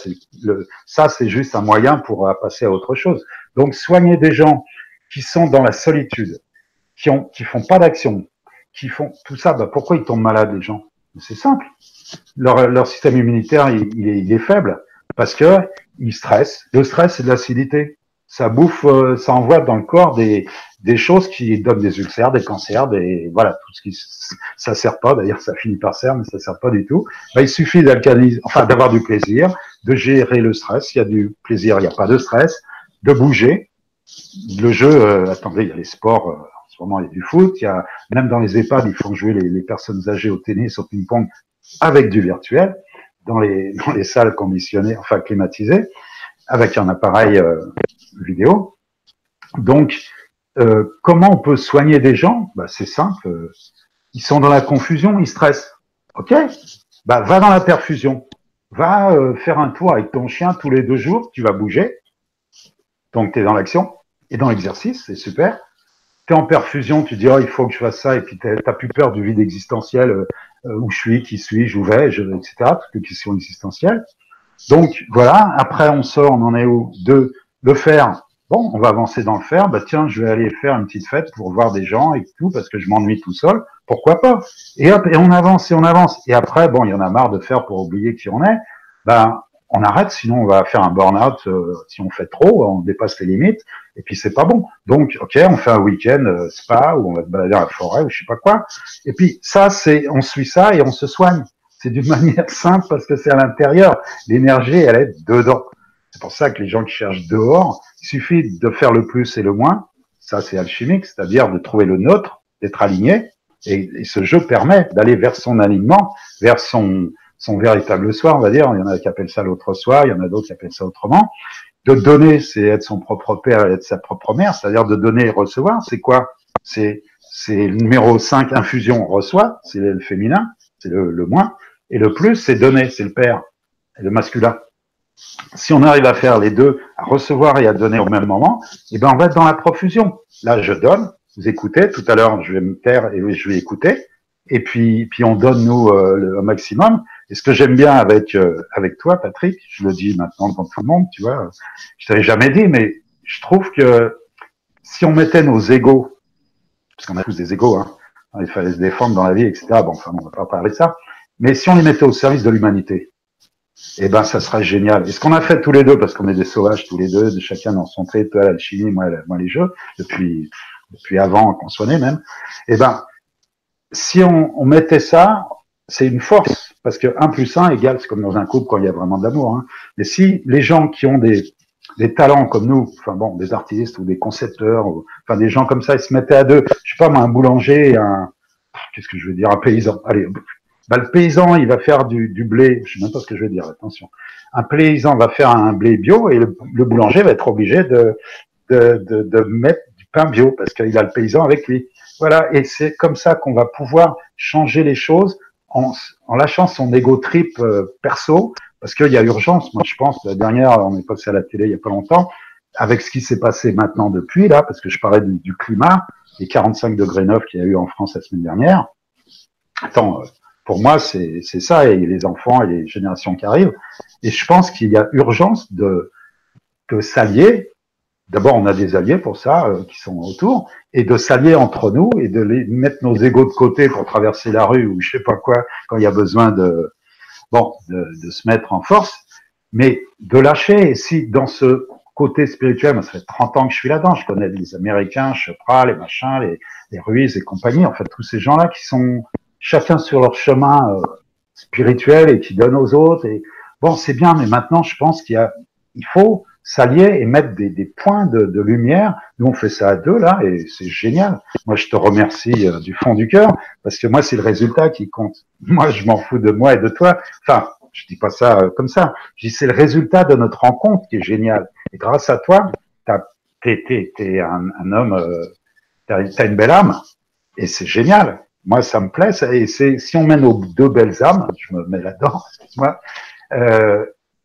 ça c'est juste un moyen pour passer à autre chose. Donc soigner des gens qui sont dans la solitude, qui font pas d'action, qui font tout ça, pourquoi ils tombent malades les gens? C'est simple. Leur système immunitaire il est faible parce que ils stressent. Le stress c'est de l'acidité. Ça bouffe, ça envoie dans le corps des choses qui donnent des ulcères, des cancers, voilà, tout ce qui, ça sert pas, d'ailleurs, ça finit par servir, mais ça sert pas du tout. Il suffit d'avoir du plaisir, de gérer le stress. Il y a du plaisir, il n'y a pas de stress, de bouger. Le jeu, attendez, il y a les sports, en ce moment, il y a du foot, même dans les EHPAD, ils font jouer les personnes âgées au tennis, au ping-pong, avec du virtuel, dans les salles conditionnées, enfin, climatisées, avec un appareil, vidéo. Donc, comment on peut soigner des gens? C'est simple. Ils sont dans la confusion, ils stressent. Ok? Va dans la perfusion. Va faire un tour avec ton chien tous les 2 jours. Tu vas bouger. Donc, tu es dans l'action et dans l'exercice. C'est super. Tu es en perfusion. Tu dis, oh, il faut que je fasse ça. Et puis, tu n'as plus peur du vide existentiel. Où je suis, qui suis-je, où vais-je, etc. Toutes les questions existentielles. Donc, voilà. Après, on sort. On en est où? Le faire, bon, on va avancer dans le faire, tiens, je vais aller faire une petite fête pour voir des gens et tout, parce que je m'ennuie tout seul, pourquoi pas? Et hop, et on avance, et on avance. Et après, bon, il y en a marre de faire pour oublier qui on est, on arrête, sinon on va faire un burn-out, si on fait trop, on dépasse les limites, et puis c'est pas bon. Donc, ok, on fait un week-end spa, ou on va se balader dans la forêt, ou je sais pas quoi, et puis ça, on suit ça et on se soigne. C'est d'une manière simple, parce que c'est à l'intérieur. L'énergie, elle est dedans. C'est pour ça que les gens qui cherchent dehors, il suffit de faire le plus et le moins. Ça, c'est alchimique, c'est-à-dire de trouver le neutre, d'être aligné. Et ce jeu permet d'aller vers son alignement, vers son véritable soi, on va dire. Il y en a qui appellent ça l'autre soi, il y en a d'autres qui appellent ça autrement. De donner, c'est être son propre père et être sa propre mère, c'est-à-dire de donner et recevoir. C'est quoi? C'est le numéro 5, infusion, reçoit, c'est le féminin, c'est le moins. Et le plus, c'est donner, c'est le père, et le masculin. Si on arrive à faire les deux, à recevoir et à donner au même moment, on va être dans la profusion. Là, je donne, vous écoutez, tout à l'heure, je vais me taire et je vais écouter, et puis on donne, nous, le maximum. Et ce que j'aime bien avec toi, Patrick, je le dis maintenant devant tout le monde, tu vois, je t'avais jamais dit, mais je trouve que si on mettait nos égos, parce qu'on a tous des égos, hein, il fallait se défendre dans la vie, etc. Bon, enfin, on va pas parler de ça, mais si on les mettait au service de l'humanité, ça serait génial. Et ce qu'on a fait tous les deux, parce qu'on est des sauvages tous les deux, de chacun dans son trait, toi l'alchimie, moi les jeux, depuis avant qu'on soit né même, si on mettait ça, c'est une force, parce que 1 + 1 égale, c'est comme dans un couple quand il y a vraiment de l'amour, hein. Mais si les gens qui ont des talents comme nous, enfin bon, des artistes ou des concepteurs, enfin des gens comme ça, ils se mettaient à deux, je sais pas moi, un boulanger et qu'est-ce que je veux dire, un paysan, allez, le paysan, il va faire du blé, je sais même pas ce que je veux dire, attention. Un paysan va faire un blé bio et le boulanger va être obligé de mettre du pain bio parce qu'il a le paysan avec lui. Voilà, et c'est comme ça qu'on va pouvoir changer les choses en lâchant son ego trip perso, parce qu'il y a urgence. Moi, je pense, la dernière, on est passé à la télé il y a pas longtemps, avec ce qui s'est passé maintenant depuis là, parce que je parlais du climat, les 45 degrés 9 qu'il y a eu en France la semaine dernière. Attends, pour moi, c'est ça, et les enfants et les générations qui arrivent. Et je pense qu'il y a urgence de s'allier. D'abord, on a des alliés pour ça, qui sont autour, et de s'allier entre nous et de les mettre nos égos de côté pour traverser la rue ou je sais pas quoi, quand il y a besoin de se mettre en force, mais de lâcher. Et si dans ce côté spirituel, moi, ça fait 30 ans que je suis là-dedans, je connais les Américains, Chopra, les machins, les Ruiz et compagnie, en fait, tous ces gens-là qui sont chacun sur leur chemin spirituel et qui donnent aux autres. Et bon, c'est bien, mais maintenant, je pense il faut s'allier et mettre des points de lumière. Nous, on fait ça à deux, là, et c'est génial. Moi, je te remercie du fond du cœur, parce que moi, c'est le résultat qui compte. Moi, je m'en fous de moi et de toi. Enfin, je dis pas ça comme ça. Je dis c'est le résultat de notre rencontre qui est génial. Et grâce à toi, t'es un homme, t'as une belle âme, et c'est génial. Moi, ça me plaît. Et si on met nos deux belles âmes, je me mets là-dedans, moi,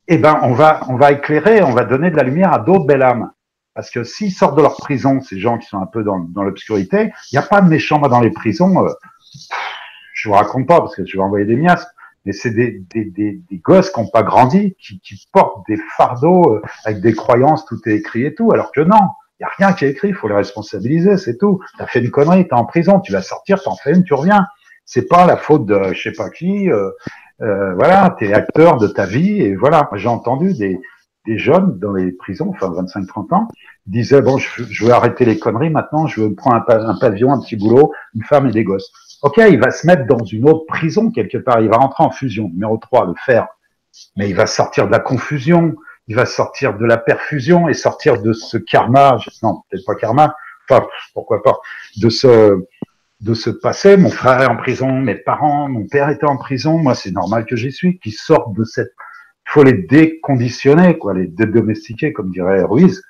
eh ben, on va éclairer, on va donner de la lumière à d'autres belles âmes. Parce que s'ils sortent de leur prison, ces gens qui sont un peu dans l'obscurité, il n'y a pas de méchants dans les prisons. Je vous raconte pas parce que je vais envoyer des miasmes. Mais c'est des gosses qui n'ont pas grandi, qui portent des fardeaux avec des croyances, tout est écrit et tout, alors que non, il n'y a rien qui est écrit, il faut les responsabiliser, c'est tout. Tu as fait une connerie, tu es en prison, tu vas sortir, tu en fais une, tu reviens. C'est pas la faute de je sais pas qui, voilà, tu es acteur de ta vie, et voilà. J'ai entendu des jeunes dans les prisons, enfin 25-30 ans, disaient, bon, je veux arrêter les conneries maintenant, je veux me prendre un pavillon, un petit boulot, une femme et des gosses. Ok, il va se mettre dans une autre prison quelque part, il va rentrer en fusion, numéro 3, le fer. Mais il va sortir de la confusion, il va sortir de la perfusion et sortir de ce karma, non, peut-être pas karma, enfin, pourquoi pas, de ce passé, mon frère est en prison, mes parents, mon père était en prison, moi c'est normal que j'y suis, qu'ils sortent de cette... Il faut les déconditionner, quoi, les dédomestiquer, comme dirait Ruiz.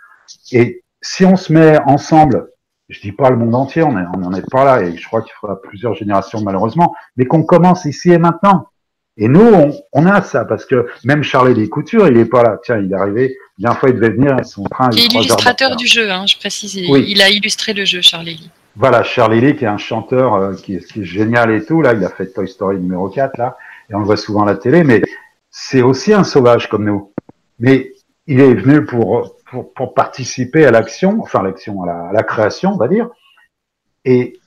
Et si on se met ensemble, je dis pas le monde entier, on n'en est pas là, et je crois qu'il faudra plusieurs générations malheureusement, mais qu'on commence ici et maintenant. Et nous, on a ça, parce que même Charlie Couture, il est pas là. Tiens, il est arrivé, bien fois, il devait venir, son train... Il est l'illustrateur du jeu, hein, je précise. Oui. Il a illustré le jeu, Charlie. Voilà, Charlie Lee, qui est un chanteur qui est génial et tout, là, il a fait Toy Story numéro 4, là, et on le voit souvent à la télé, mais c'est aussi un sauvage comme nous. Mais il est venu pour participer à l'action, enfin l'action, à la création, on va dire, et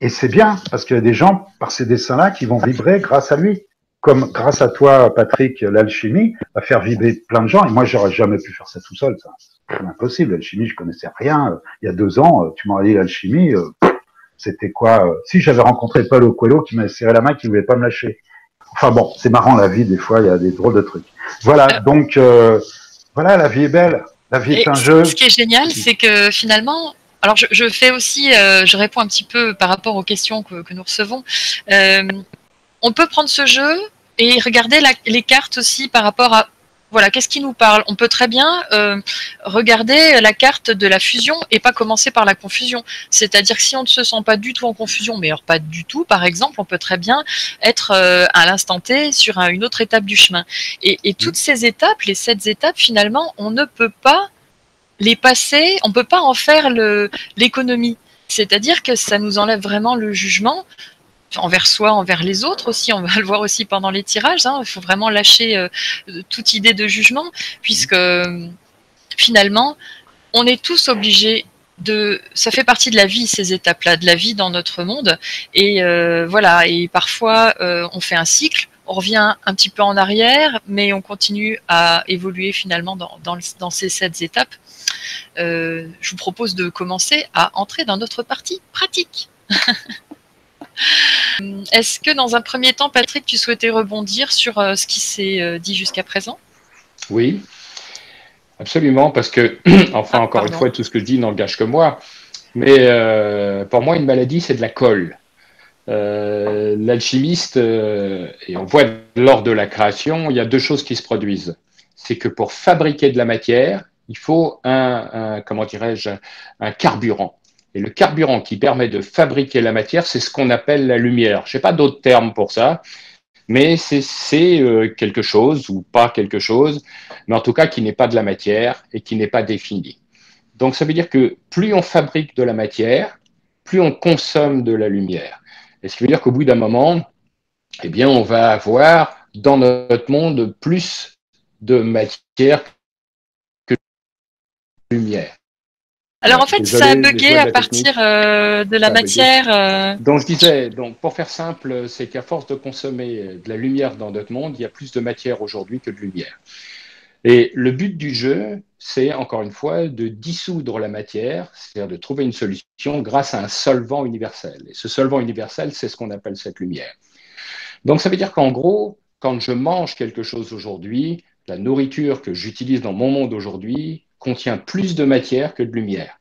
c'est bien, parce qu'il y a des gens, par ces dessins-là, qui vont vibrer grâce à lui. Comme grâce à toi, Patrick, l'alchimie va faire vibrer plein de gens, et moi, j'aurais jamais pu faire ça tout seul, ça. C'est impossible, l'alchimie, je connaissais rien. Il y a 2 ans, tu m'aurais dit l'alchimie, c'était quoi si j'avais rencontré Paulo Coelho qui m'avait serré la main, qui voulait pas me lâcher. Enfin bon, c'est marrant la vie, des fois, il y a des drôles de trucs. Voilà, donc voilà, la vie est belle, la vie est un jeu. Ce qui est génial, c'est que finalement, alors je fais aussi, je réponds un petit peu par rapport aux questions que nous recevons. On peut prendre ce jeu et regarder les cartes aussi par rapport à voilà, qu'est-ce qui nous parle. On peut très bien regarder la carte de la fusion et pas commencer par la confusion. C'est-à-dire que si on ne se sent pas du tout en confusion, mais alors pas du tout, par exemple, on peut très bien être à l'instant T sur une autre étape du chemin. Et toutes ces étapes, les 7 étapes, finalement, on ne peut pas les passer, on ne peut pas en faire l'économie. C'est-à-dire que ça nous enlève vraiment le jugement envers soi, envers les autres aussi, on va le voir aussi pendant les tirages, hein, il faut vraiment lâcher toute idée de jugement, puisque finalement, on est tous obligés ça fait partie de la vie, ces étapes-là, de la vie dans notre monde, et voilà, et parfois on fait un cycle, on revient un petit peu en arrière, mais on continue à évoluer finalement dans ces 7 étapes. Je vous propose de commencer à entrer dans notre partie pratique. Est-ce que dans un premier temps, Patrick, tu souhaitais rebondir sur ce qui s'est dit jusqu'à présent? Oui, absolument, parce que, enfin, encore une fois, tout ce que je dis n'engage que moi, mais pour moi, une maladie, c'est de la colle. L'alchimiste, et on voit lors de la création, il y a 2 choses qui se produisent. C'est que pour fabriquer de la matière, il faut comment dirais-je, un carburant. Et le carburant qui permet de fabriquer la matière, c'est ce qu'on appelle la lumière. Je n'ai pas d'autres termes pour ça, mais c'est quelque chose ou pas quelque chose, mais en tout cas qui n'est pas de la matière et qui n'est pas défini. Donc ça veut dire que plus on fabrique de la matière, plus on consomme de la lumière. Et ce qui veut dire qu'au bout d'un moment, eh bien, on va avoir dans notre monde plus de matière que de lumière. Alors Ouais, en fait, ça a désolé, les bugué joies de à la partir technique, de la ça a bugué. matière. Donc je disais, donc pour faire simple, c'est qu'à force de consommer de la lumière dans notre monde, il y a plus de matière aujourd'hui que de lumière. Et le but du jeu, c'est encore une fois de dissoudre la matière, c'est-à-dire de trouver une solution grâce à un solvant universel. Et ce solvant universel, c'est ce qu'on appelle cette lumière. Donc ça veut dire qu'en gros, quand je mange quelque chose aujourd'hui, la nourriture que j'utilise dans mon monde aujourd'hui contient plus de matière que de lumière.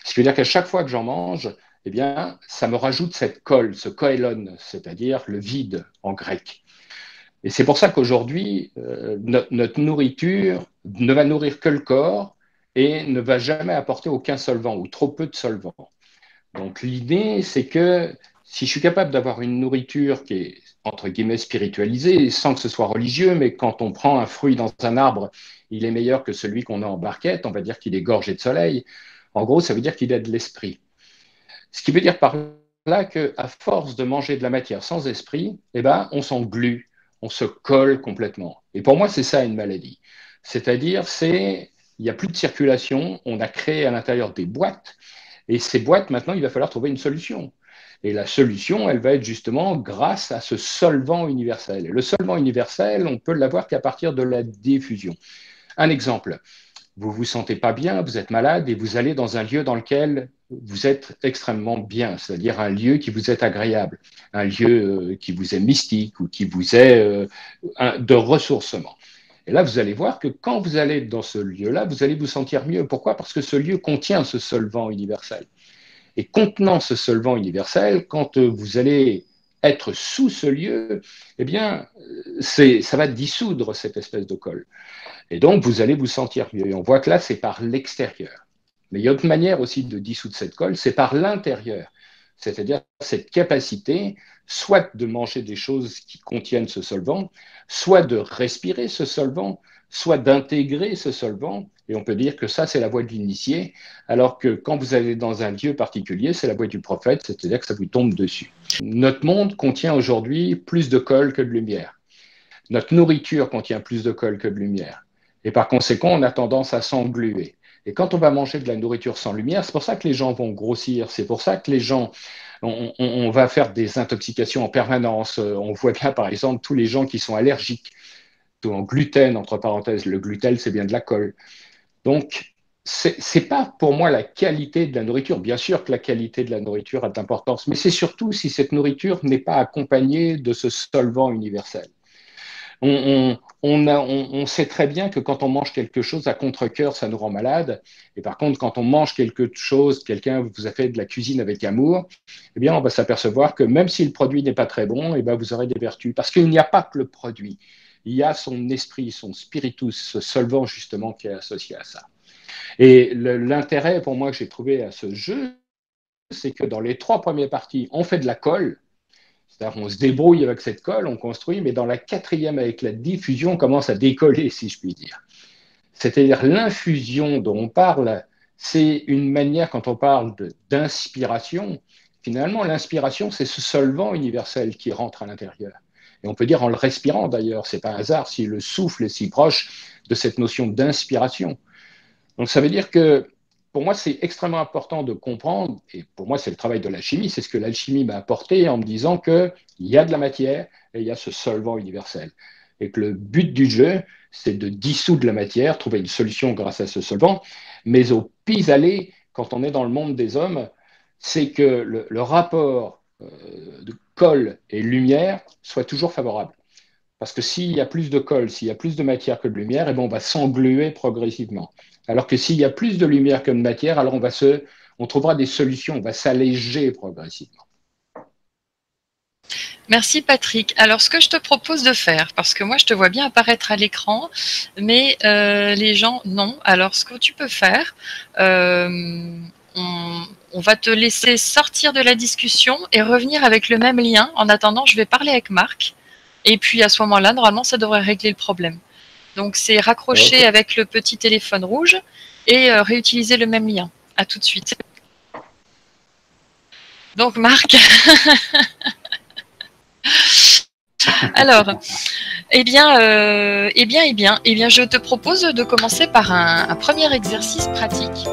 Ce qui veut dire qu'à chaque fois que j'en mange, eh bien, ça me rajoute cette colle, ce koélon, c'est-à-dire le vide en grec. Et c'est pour ça qu'aujourd'hui, notre nourriture ne va nourrir que le corps et ne va jamais apporter aucun solvant ou trop peu de solvant. Donc l'idée, c'est que si je suis capable d'avoir une nourriture qui est entre guillemets spiritualisée, sans que ce soit religieux, mais quand on prend un fruit dans un arbre, il est meilleur que celui qu'on a en barquette, on va dire qu'il est gorgé de soleil. En gros, ça veut dire qu'il a de l'esprit. Ce qui veut dire par là qu'à force de manger de la matière sans esprit, eh ben, on s'englue, on se colle complètement. Et pour moi, c'est ça une maladie. C'est-à-dire, il n'y a plus de circulation, on a créé à l'intérieur des boîtes, et ces boîtes, maintenant, il va falloir trouver une solution. Et la solution, elle va être justement grâce à ce solvant universel. Et le solvant universel, on peut l'avoir qu'à partir de la diffusion. Un exemple, vous vous sentez pas bien, vous êtes malade et vous allez dans un lieu dans lequel vous êtes extrêmement bien, c'est-à-dire un lieu qui vous est agréable, un lieu qui vous est mystique ou qui vous est de ressourcement. Et là, vous allez voir que quand vous allez dans ce lieu-là, vous allez vous sentir mieux. Pourquoi? Parce que ce lieu contient ce solvant universel. Et contenant ce solvant universel, quand vous allez être sous ce lieu, eh bien, ça va dissoudre cette espèce de colle. Et donc, vous allez vous sentir mieux. Et on voit que là, c'est par l'extérieur. Mais il y a autre manière aussi de dissoudre cette colle, c'est par l'intérieur. C'est-à-dire cette capacité, soit de manger des choses qui contiennent ce solvant, soit de respirer ce solvant, soit d'intégrer ce solvant. Et on peut dire que ça, c'est la voie de l'initié, alors que quand vous allez dans un lieu particulier, c'est la voie du prophète, c'est-à-dire que ça vous tombe dessus. Notre monde contient aujourd'hui plus de colle que de lumière. Notre nourriture contient plus de colle que de lumière. Et par conséquent, on a tendance à s'engluer. Et quand on va manger de la nourriture sans lumière, c'est pour ça que les gens vont grossir, c'est pour ça que les gens, on va faire des intoxications en permanence. On voit bien, par exemple, tous les gens qui sont allergiques au gluten, entre parenthèses. Le gluten, c'est bien de la colle. Donc, c'est pas pour moi la qualité de la nourriture. Bien sûr que la qualité de la nourriture a d'importance, mais c'est surtout si cette nourriture n'est pas accompagnée de ce solvant universel. On sait très bien que quand on mange quelque chose à contre-cœur, ça nous rend malade. Et par contre, quand on mange quelque chose, quelqu'un vous a fait de la cuisine avec amour, eh bien, on va s'apercevoir que même si le produit n'est pas très bon, eh bien, vous aurez des vertus. Parce qu'il n'y a pas que le produit. Il y a son esprit, son spiritus, ce solvant justement qui est associé à ça. Et l'intérêt pour moi que j'ai trouvé à ce jeu, c'est que dans les 3 premières parties, on fait de la colle. C'est-à-dire qu'on se débrouille avec cette colle, on construit, mais dans la 4e, avec la diffusion, on commence à décoller, si je puis dire. C'est-à-dire l'infusion dont on parle, c'est une manière, quand on parle d'inspiration, finalement, l'inspiration, c'est ce solvant universel qui rentre à l'intérieur. Et on peut dire en le respirant d'ailleurs, c'est pas un hasard si le souffle est si proche de cette notion d'inspiration. Donc ça veut dire que pour moi, c'est extrêmement important de comprendre, et pour moi, c'est le travail de l'alchimie, c'est ce que l'alchimie m'a apporté en me disant qu'il y a de la matière et il y a ce solvant universel. Et que le but du jeu, c'est de dissoudre la matière, trouver une solution grâce à ce solvant, mais au pis-aller, quand on est dans le monde des hommes, c'est que le rapport de colle et lumière soit toujours favorable. Parce que s'il y a plus de colle, s'il y a plus de matière que de lumière, eh bien, on va s'engluer progressivement. Alors que s'il y a plus de lumière que de matière, alors on trouvera des solutions, on va s'alléger progressivement. Merci Patrick. Alors ce que je te propose de faire, parce que moi je te vois bien apparaître à l'écran, mais les gens non. Alors ce que tu peux faire, on va te laisser sortir de la discussion et revenir avec le même lien. En attendant, je vais parler avec Marc. Et puis à ce moment-là, normalement, ça devrait régler le problème. Donc c'est raccrocher avec le petit téléphone rouge et réutiliser le même lien. À tout de suite. Donc Marc. Alors, eh bien, je te propose de commencer par un premier exercice pratique.